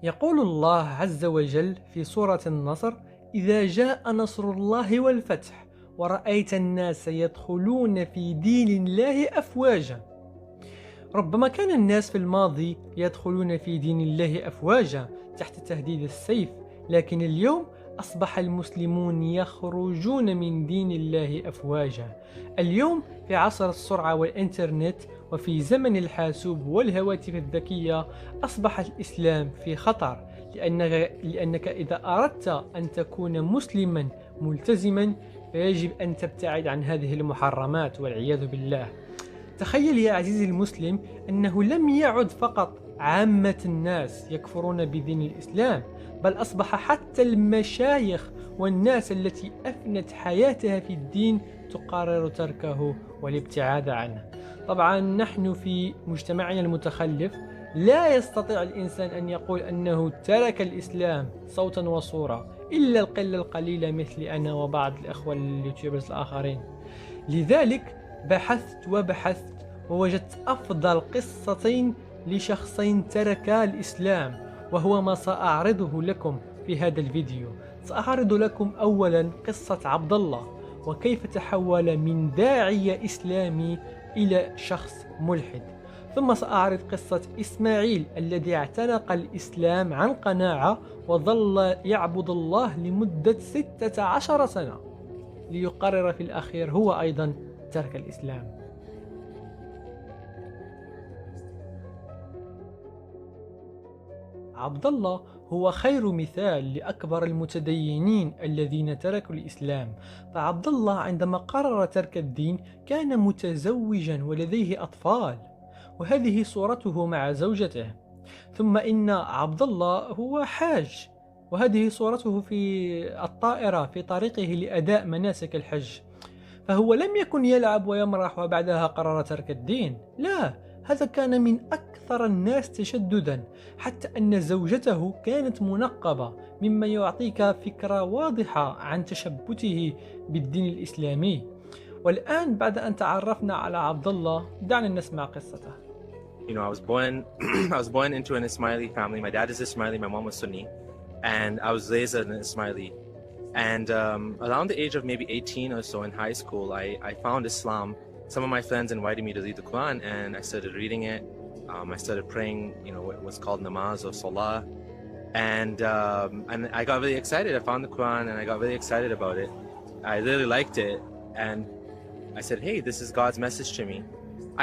يقول الله عز وجل في سورة النصر: إذا جاء نصر الله والفتح ورأيت الناس يدخلون في دين الله أفواجا. ربما كان الناس في الماضي يدخلون في دين الله أفواجا تحت تهديد السيف، لكن اليوم أصبح المسلمون يخرجون من دين الله أفواجا. اليوم في عصر السرعة والإنترنت وفي زمن الحاسوب والهواتف الذكية أصبح الإسلام في خطر، لأنك إذا أردت أن تكون مسلما ملتزما فيجب أن تبتعد عن هذه المحرمات والعياذ بالله. تخيل يا عزيزي المسلم أنه لم يعد فقط عامة الناس يكفرون بدين الإسلام، بل أصبح حتى المشايخ والناس التي أفنت حياتها في الدين تقرر تركه والابتعاد عنه. طبعا نحن في مجتمعنا المتخلف لا يستطيع الإنسان أن يقول أنه ترك الإسلام صوتا وصورة إلا القلة القليلة مثل أنا وبعض الأخوة اليوتيوبرز الآخرين. لذلك بحثت ووجدت أفضل قصتين لشخصين تركا الإسلام، وهو ما سأعرضه لكم في هذا الفيديو. سأعرض لكم أولا قصة عبدالله وكيف تحول من داعية إسلامي إلى شخص ملحد، ثم سأعرض قصة اسماعيل الذي اعتنق الإسلام عن قناعة وظل يعبد الله لمدة 16 سنة ليقرر في الأخير هو أيضا ترك الإسلام. عبدالله هو خير مثال لأكبر المتدينين الذين تركوا الإسلام. فعبدالله عندما قرر ترك الدين كان متزوجا ولديه أطفال، وهذه صورته مع زوجته. ثم إن عبدالله هو حاج، وهذه صورته في الطائرة في طريقه لأداء مناسك الحج. فهو لم يكن يلعب ويمرح وبعدها قرر ترك الدين، لا، هذا كان من أكثر الناس تشددا، حتى أن زوجته كانت منقبة، مما يعطيك فكرة واضحة عن تشبته بالدين الإسلامي. والآن بعد أن تعرفنا على عبدالله دعنا نسمع قصته. You know, I was born into an Ismaili family. My dad is Ismaili, my mom was Sunni, and I was raised as an Ismaili. And around the age of maybe 18 or so in high school, I found Islam. Some of my friends invited me to read the Quran, and I started reading it. I started praying, you know, what's called namaz or salah, and I got really excited. I found the Quran, and I got really excited about it. I really liked it, and I said, "Hey, this is God's message to me."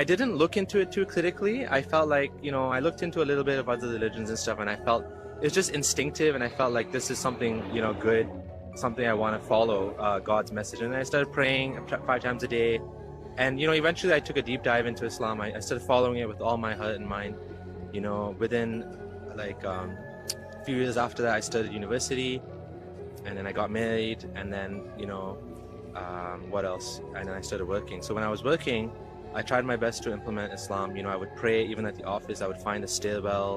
I didn't look into it too critically. I felt like, you know, I looked into a little bit of other religions and stuff, and I felt it's just instinctive, and I felt like this is something, you know, good, something I want to follow, God's message. And I started praying 5 times a day. And, you know, eventually I took a deep dive into Islam. I started following it with all my heart and mind. You know, within like a few years after that, I started university, and then I got married, and then, you know, what else? And then I started working. So when I was working, I tried my best to implement Islam. You know, I would pray even at the office. I would find a stairwell.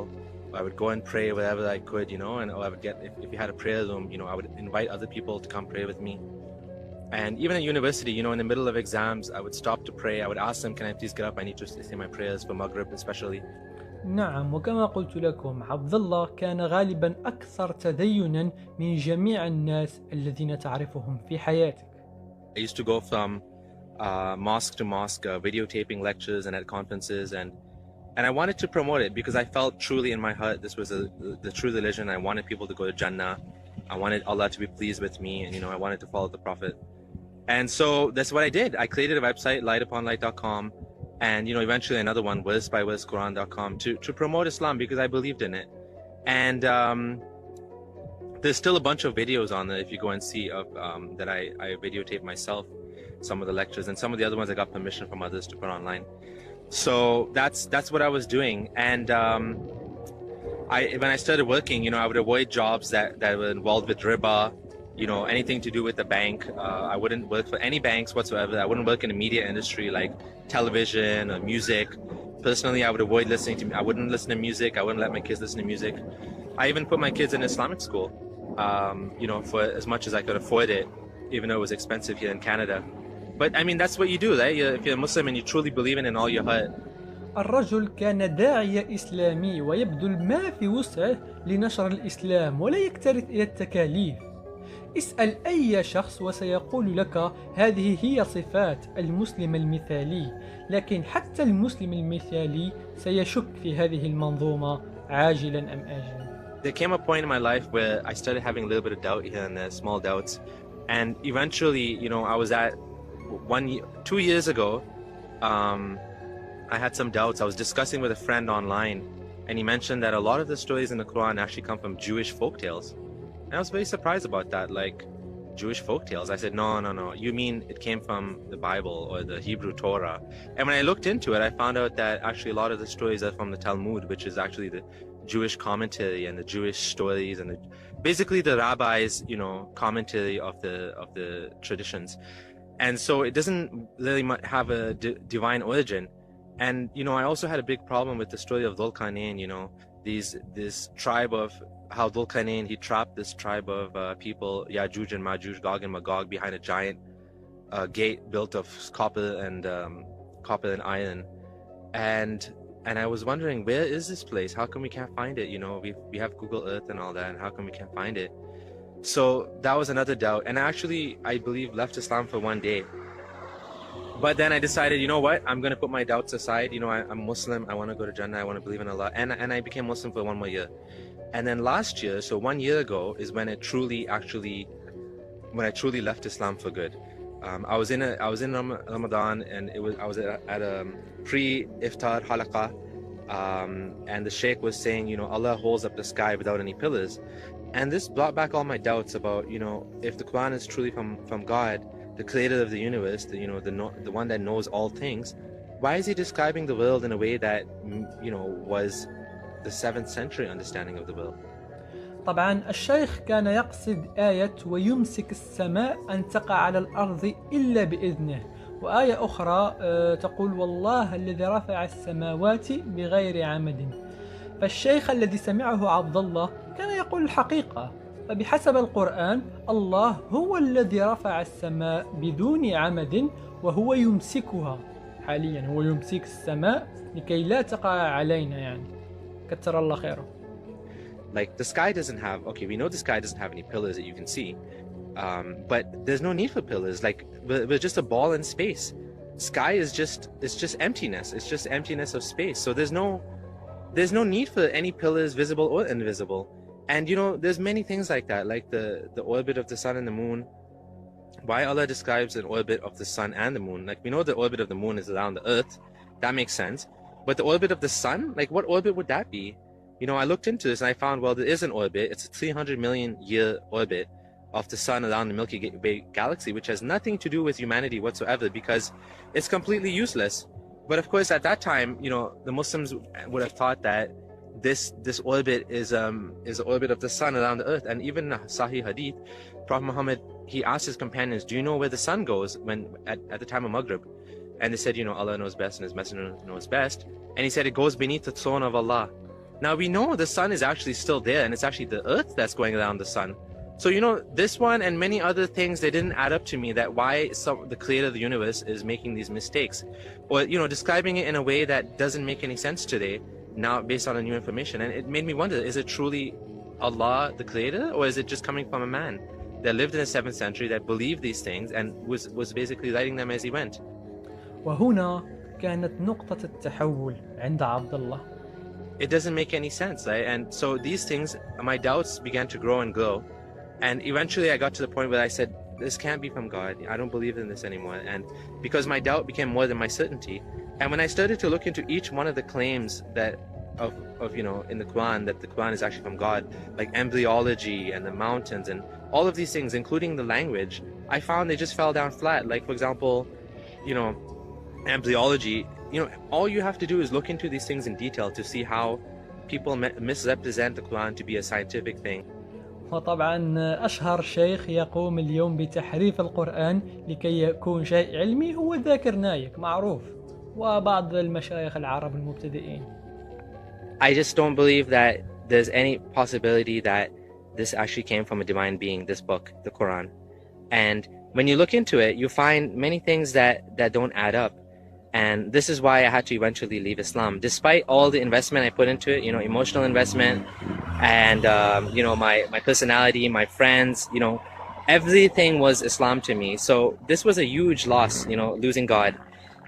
I would go and pray wherever I could, you know, and I would get, if you had a prayer room, you know, I would invite other people to come pray with me. And even at university, you know, in the middle of exams, I would stop to pray. I would ask them, can I please get up? I need to say my prayers for Maghrib especially. نعم، وكما قلت لكم عبدالله كان غالبا أكثر تدينا من جميع الناس الذين تعرفهم في حياتك. I used to go from mosque to mosque, videotaping lectures and at conferences, and I wanted to promote it because I felt truly in my heart this was the true religion. I wanted people to go to Jannah. I wanted Allah to be pleased with me, and, you know, I wanted to follow the Prophet. And so that's what I did. I created a website, lightuponlight.com, and, you know, eventually another one, versebyversequran.com, to promote Islam because I believed in it. And there's still a bunch of videos on there if you go and see of that I videotape myself, some of the lectures, and some of the other ones I got permission from others to put online. So that's what I was doing. And when I started working, you know, I would avoid jobs that were involved with riba, you know, anything to do with the bank. I wouldn't work for any banks whatsoever. I wouldn't work in the media industry like television or music. Personally, I would avoid listening to, I wouldn't listen to music. I wouldn't let my kids listen to music. I even put my kids in Islamic school, you know, for as much as I could afford it, even though it was expensive here in Canada. But I mean, that's what you do, right? If you're a Muslim and you truly believe in it in all your heart, الرجل كان داعية إسلامي ويبذل ما في وسعه لنشر الإسلام ولا يكترث إلى التكاليف. اسأل أي شخص وسيقول لك هذه هي صفات المسلم المثالي، لكن حتى المسلم المثالي سيشك في هذه المنظومة عاجلا أم آجلا. There came a point in my life where I started having a little bit of doubt here and there, small doubts. And eventually, I was at 2 years ago, I had some doubts. I was discussing with a friend online, and he mentioned that a lot of the stories in the Quran actually come from Jewish folktales. And I was very surprised about that, like Jewish folktales. I said, no, you mean it came from the Bible or the Hebrew Torah. And when I looked into it, I found out that actually a lot of the stories are from the Talmud, which is actually the Jewish commentary and the Jewish stories and basically the rabbis, commentary of the traditions. And so it doesn't really have a divine origin. And, I also had a big problem with the story of Dhul Qarnayn, this tribe of how Dhul Qarnayn, he trapped this tribe of people, Yajuj and Majuj, Gog and Magog, behind a giant gate built of copper and iron. And I was wondering, where is this place? How come we can't find it? We have Google Earth and all that, and how come we can't find it? So that was another doubt. And actually, I believe, left Islam for one day. But then I decided, you know what? I'm going to put my doubts aside. I'm Muslim. I want to go to Jannah. I want to believe in Allah. And I became Muslim for 1 more year. And then last year, so 1 year ago, is when I truly left Islam for good. I was in Ramadan, and I was at a pre-iftar halaqah, and the sheikh was saying, Allah holds up the sky without any pillars. And this brought back all my doubts about, if the Quran is truly from God, the creator of the universe, the one that knows all things, why is he describing the world in a way that, was the 7th century understanding of the world? طبعا الشيخ كان يقصد آية ويمسك السماء أن تقع على الأرض إلا بإذنه، وآية أخرى تقول والله الذي رفع السماوات بغير عمد. فالشيخ الذي سمعه عبد الله كان يقول الحقيقة، فبحسب القرآن الله هو الذي رفع السماء بدون عمد وهو يمسكها حاليا، هو يمسك السماء لكي لا تقع علينا كتر الله خيره. Like the sky doesn't have, we know the sky doesn't have any pillars that you can see, but there's no need for pillars. Like we're just a ball in space. Sky is just emptiness. It's just emptiness of space. So there's no need for any pillars, visible or invisible. And there's many things like that, like the orbit of the sun and the moon. Why Allah describes an orbit of the sun and the moon? Like we know the orbit of the moon is around the earth. That makes sense. But the orbit of the sun, like what orbit would that be? I looked into this and I found, well, there is an orbit. It's a 300 million year orbit of the sun around the Milky Way galaxy, which has nothing to do with humanity whatsoever because it's completely useless. But of course, at that time, the Muslims would have thought that this orbit is the orbit of the sun around the earth. And even in Sahih Hadith, Prophet Muhammad, he asked his companions, do you know where the sun goes when at the time of Maghrib? And they said, Allah knows best and his messenger knows best. And he said, it goes beneath the throne of Allah. Now we know the sun is actually still there, and it's actually the earth that's going around the sun. So this one and many other things, they didn't add up to me, that why the creator of the universe is making these mistakes, or describing it in a way that doesn't make any sense today, now based on the new information. And it made me wonder, is it truly Allah the creator, or is it just coming from a man that lived in the 7th century that believed these things and was basically writing them as he went? وهنا كانت نقطة التحول عند عبد الله. It doesn't make any sense, right? And so these things, my doubts began to grow and grow. And eventually I got to the point where I said, this can't be from God. I don't believe in this anymore. And because my doubt became more than my certainty. And when I started to look into each one of the claims that of in the Quran, that the Quran is actually from God, like embryology and the mountains and all of these things, including the language, I found they just fell down flat. Like, for example, embryology, all you have to do is look into these things in detail to see how people misrepresent the Quran to be a scientific thing. وطبعا أشهر شيخ يقوم اليوم بتحريف القرآن لكي يكون شيء علمي هو ذاكر نايك معروف، وبعض المشايخ العرب المبتدئين. I just don't believe that there's any possibility that this actually came from a divine being, this book, the Quran. And when you look into it, you find many things that don't add up. And this is why I had to eventually leave Islam. Despite all the investment I put into it, you know, emotional investment, and you know, my personality, my friends, you know, everything was Islam to me. So this was a huge loss, you know, losing God.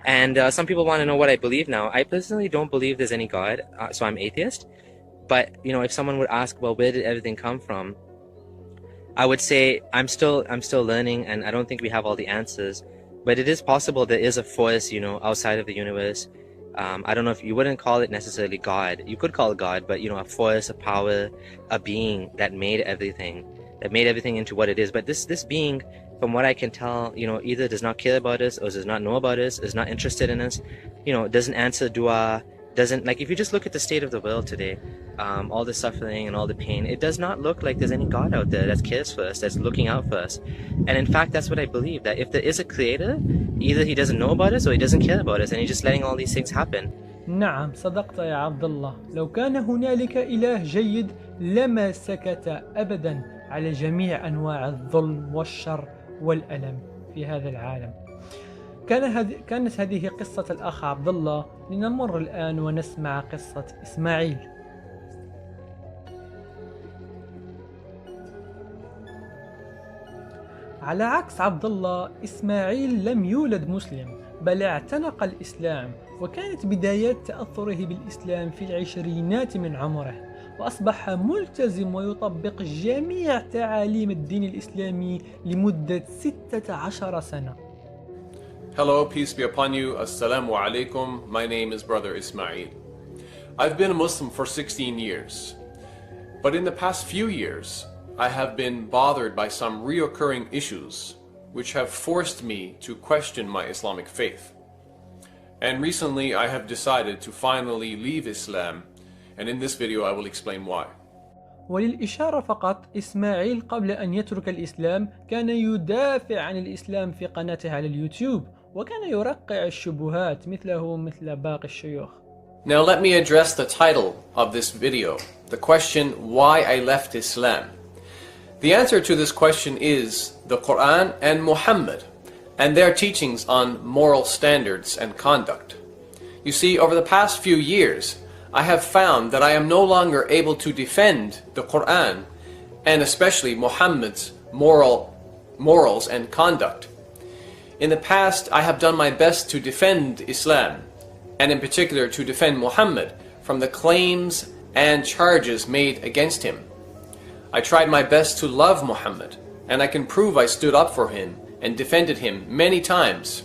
And some people want to know what I believe now. I personally don't believe there's any God, so I'm atheist. But you know, if someone would ask, well, where did everything come from? I would say I'm still learning, and I don't think we have all the answers. But it is possible there is a force, you know, outside of the universe. I don't know if you wouldn't call it necessarily God. You could call it God, but you know, a force, a power, a being that made everything into what it is. But this being, from what I can tell, you know, either does not care about us, or does not know about us, is not interested in us, you know, doesn't answer dua, doesn't, like, if you just look at the state of the world today, all the suffering and all the pain, it does not look like there's any God out there that cares for us, that's looking out for us. And in fact, that's what I believe, that if there is a creator, either he doesn't know about us or he doesn't care about us, and he's just letting all these things happen. نعم صدقت يا عبد الله. لو كان هنالك إله جيد لما سكت أبدا على جميع أنواع الظلم والشر والألم في هذا العالم. كانت هذه قصة الأخ عبد الله. لنمر الآن ونسمع قصة اسماعيل. على عكس عبد الله، اسماعيل لم يولد مسلم، بل اعتنق الإسلام، وكانت بدايات تأثره بالإسلام في العشرينات من عمره، وأصبح ملتزم ويطبق جميع تعاليم الدين الإسلامي لمدة 16 سنة. Hello, peace be upon you. Assalamu alaikum. My name is Brother Ismail. I've been a Muslim for 16 years. But in the past few years, I have been bothered by some reoccurring issues which have forced me to question my Islamic faith. And recently I have decided to finally leave Islam, and in this video I will explain why. وللإشارة فقط، إسماعيل قبل أن يترك الإسلام كان يدافع عن الإسلام في قناته على اليوتيوب، وكان يرقع الشبهات مثله مثل باقي الشيوخ. Now let me address the title of this video, the question why I left Islam. The answer to this question is the Quran and Muhammad and their teachings on moral standards and conduct. You see, over the past few years, I have found that I am no longer able to defend the Quran and especially Muhammad's morals and conduct. In the past, I have done my best to defend Islam, and in particular to defend Muhammad from the claims and charges made against him. I tried my best to love Muhammad, and I can prove I stood up for him and defended him many times.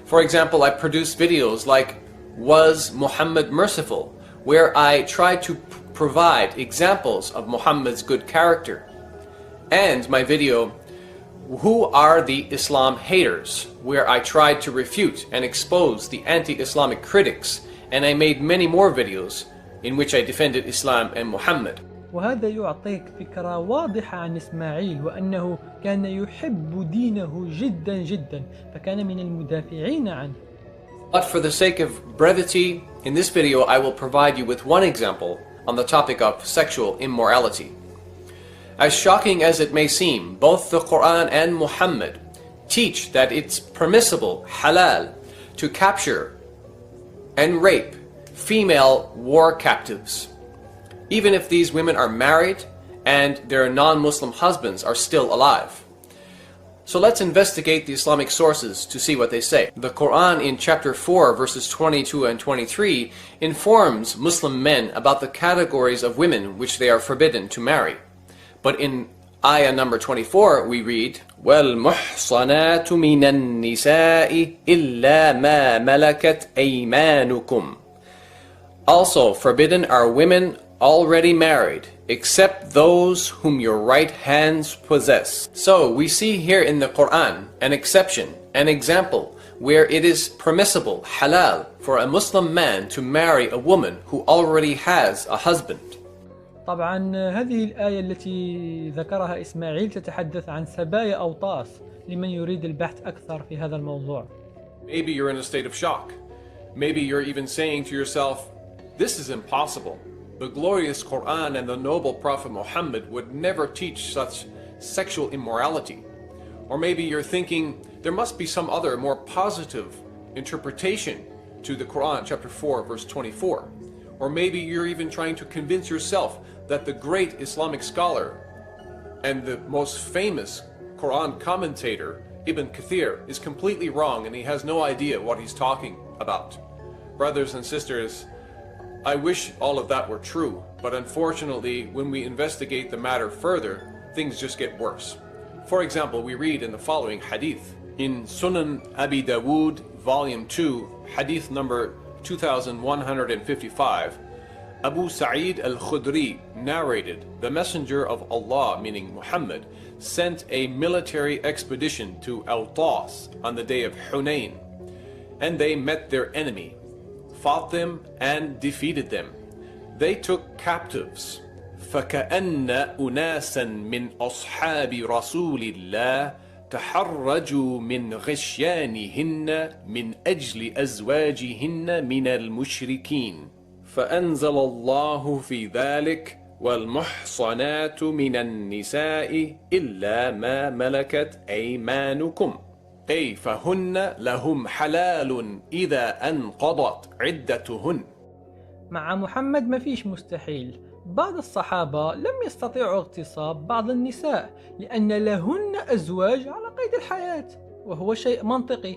For example, I produced videos like Was Muhammad Merciful?, where I tried to provide examples of Muhammad's good character, and my video Who are the Islam haters?, where I tried to refute and expose the anti-Islamic critics, and I made many more videos in which I defended Islam and Muhammad. وهذا يعطيك فكرة واضحة عن إسماعيل، وأنه كان يحب دينه جدا جدا، فكان من المدافعين عنه. But for the sake of brevity, in this video I will provide you with one example on the topic of sexual immorality. As shocking as it may seem, both the Quran and Muhammad teach that it's permissible, halal, to capture and rape female war captives, even if these women are married and their non-Muslim husbands are still alive. So let's investigate the Islamic sources to see what they say. The Quran in chapter 4 verses 22 and 23 informs Muslim men about the categories of women which they are forbidden to marry. But in ayah number 24 we read, وَالْمُحْصَنَاتُ مِنَ النِّسَاءِ إِلَّا مَا مَلَكَتْ أَيْمَانُكُمْ. Also forbidden are women already married, except those whom your right hands possess. So we see here in the Quran an exception, an example where it is permissible, halal, for a Muslim man to marry a woman who already has a husband. طبعا هذه الآية التي ذكرها إسماعيل تتحدث عن سبايا أوطاس لمن يريد البحث أكثر في هذا الموضوع. Maybe you're in a state of shock. Maybe you're even saying to yourself, this is impossible. The glorious Quran and the noble Prophet Muhammad would never teach such sexual immorality. Or maybe you're thinking, there must be some other more positive interpretation to the Quran, chapter 4, verse 24. Or maybe you're even trying to convince yourself that the great Islamic scholar and the most famous Quran commentator, Ibn Kathir, is completely wrong and he has no idea what he's talking about. Brothers and sisters, I wish all of that were true, but unfortunately, when we investigate the matter further, things just get worse. For example, we read in the following hadith, in Sunan Abi Dawood, volume 2, hadith number 2155, Abu Sa'id al-Khudri narrated, the messenger of Allah, meaning Muhammad, sent a military expedition to Awtas on the day of Hunayn, and they met their enemy, fought them and defeated them. They took captives. فَكَأَنَّ أُنَاسًا مِنْ أَصْحَابِ رَسُولِ اللَّهِ تحرجوا من غشيانهن من أجل أزواجهن من المشركين فأنزل الله في ذلك والمحصنات من النساء إلا ما ملكت أيمانكم أي فهن لهم حلال إذا أنقضت عدتهن. مع محمد ما فيش مستحيل. بعض الصحابة لم يستطيعوا اغتصاب بعض النساء لأن لهن أزواج على قيد الحياة، وهو شيء منطقي.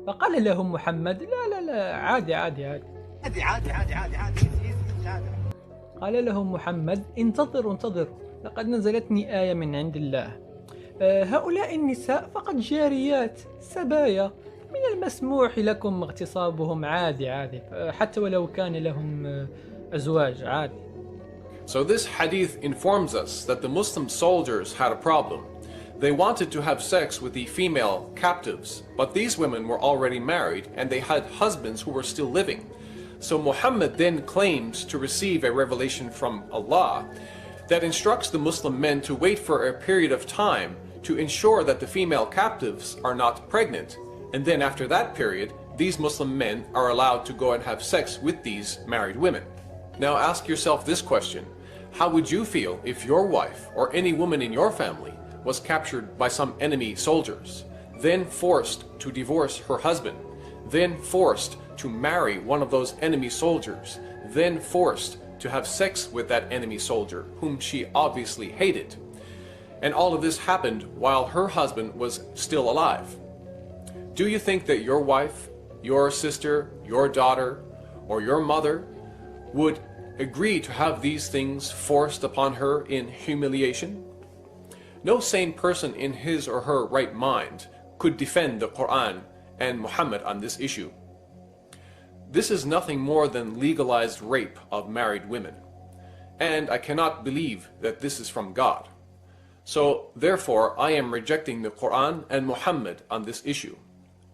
فقال لهم محمد لا عادي عادي عادي عادي عادي عادي عادي عادي. قال لهم محمد انتظروا لقد نزلتني آية من عند الله. هؤلاء النساء فقط جاريات سبايا، من المسموح لكم اغتصابهم عادي حتى ولو كان لهم أزواج عادي. So this hadith informs us that the Muslim soldiers had a problem. They wanted to have sex with the female captives, but these women were already married and they had husbands who were still living. So Muhammad then claims to receive a revelation from Allah that instructs the Muslim men to wait for a period of time to ensure that the female captives are not pregnant. And then after that period, these Muslim men are allowed to go and have sex with these married women. Now ask yourself this question. How would you feel if your wife or any woman in your family was captured by some enemy soldiers, then forced to divorce her husband, then forced to marry one of those enemy soldiers, then forced to have sex with that enemy soldier whom she obviously hated? And all of this happened while her husband was still alive. Do you think that your wife, your sister, your daughter, or your mother would agree to have these things forced upon her in humiliation? No sane person in his or her right mind could defend the Quran and Muhammad on this issue. This is nothing more than legalized rape of married women, and I cannot believe that this is from God. So therefore I am rejecting the Quran and Muhammad on this issue.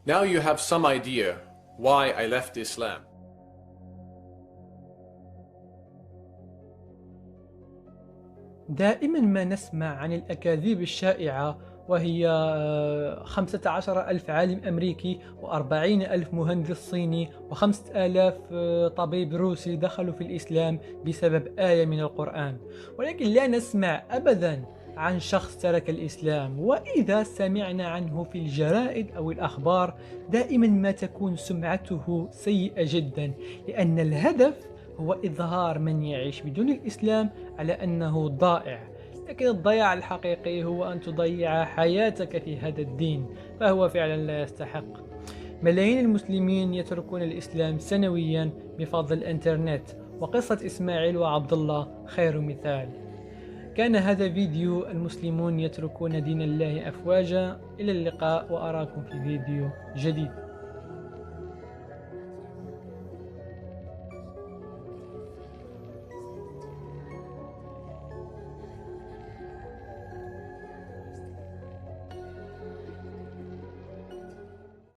Now you have some idea why I left Islam. دائما ما نسمع عن الأكاذيب الشائعة، وهي 15,000 عالم أمريكي و40,000 مهندس صيني و5,000 طبيب روسي دخلوا في الإسلام بسبب آية من القرآن، ولكن لا نسمع أبدا عن شخص ترك الإسلام. وإذا سمعنا عنه في الجرائد أو الأخبار دائما ما تكون سمعته سيئة جدا، لأن الهدف هو إظهار من يعيش بدون الإسلام على أنه ضائع. لكن الضياع الحقيقي هو أن تضيع حياتك في هذا الدين، فهو فعلا لا يستحق. ملايين المسلمين يتركون الإسلام سنويا بفضل الإنترنت، وقصة اسماعيل وعبدالله خير مثال. كان هذا فيديو المسلمون يتركون دين الله أفواجا. إلى اللقاء وأراكم في فيديو جديد.